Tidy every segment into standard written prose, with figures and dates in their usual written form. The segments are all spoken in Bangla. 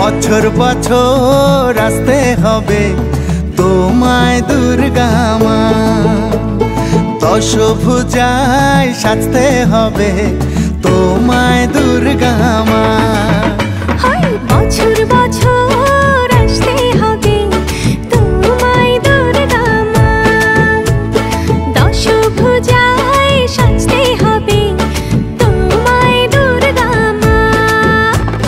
বছর বছর আসতে হবে তোমায় দুর্গা মা, দশভুজায় সাজতে হবে তোমায় দুর্গা মা। বছর বছর আসতে হবে তোমায় দুর্গা মা, দশভুজায় সাজতে হবে তোমায় দুর্গা মা।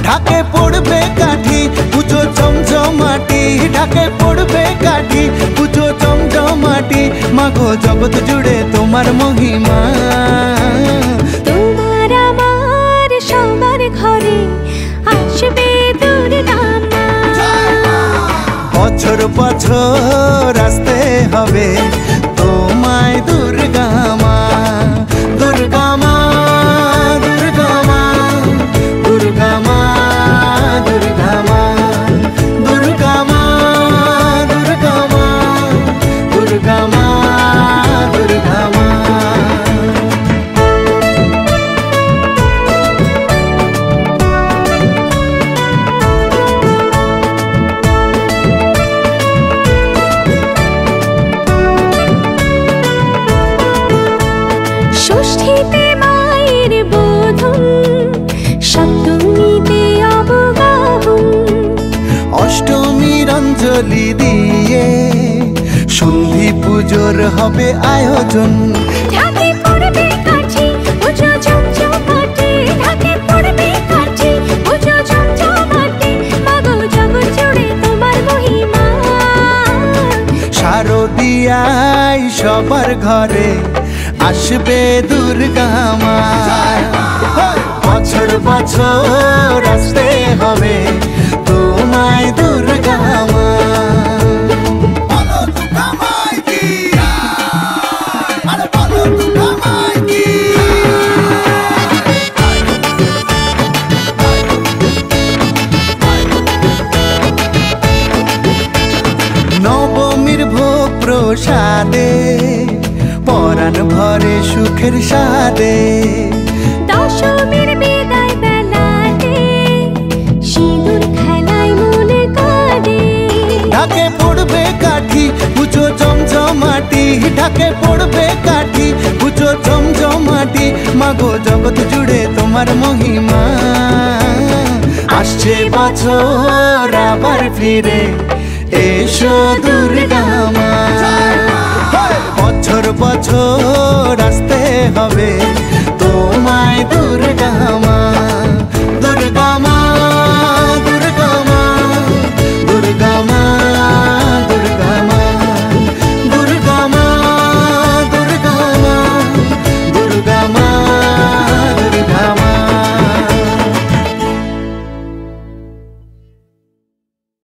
ঢাকে পড়বে কাঠি পুজো জমজমাটি, ঢাকে পড়বে কাঠি পুজো জমজমাটি, মাগো জগৎ জুড়ে তোমার মহিমা। তোমার আমার সবার ঘরে আসবে দুর্গা মা, বছর বছর আসতে হবে তোমায় দুর্গা মা, দুর্গা মা, দুর্গা মা, দুর্গা মা, দুর্গা মা, দুর্গা মা, দুর্গা মা, দুর্গা মা, দুর্গা মা। ষষ্ঠীতে মায়ের বোধন, সপ্তমীতে অবগাহন, অষ্টমীর অঞ্জলি দিয়ে সন্ধি পুজোর হবে আয়োজন। ঢাকে পড়বে কাঠি পুজো জমজমাটি, ঢাকে পড়বে কাঠি পুজো জমজমাটি, মাগো জগৎ জুড়ে তোমার মহিমা। শারদিয়ায় সবার ঘরে আসবে দুর্গা মা, বছর বছর আসতে হবে তোমায় দুর্গা মা। নবমীর ভোগ প্রসাদে পরাণ ভরে সুখের সাদে, দশমীর বিদায় বেলাতে সিঁদুর খেলায় মনে কাঁদে। ঢাকে পড়বে কাঠি পুজো জমজমাটি, ঢাকে পড়বে কাঠি পুজো জমজমাটি, মাগো জগৎ জুড়ে তোমার মহিমা। আসছে বছর আবার ফিরে এসো দুর্গা মা, বছর বছর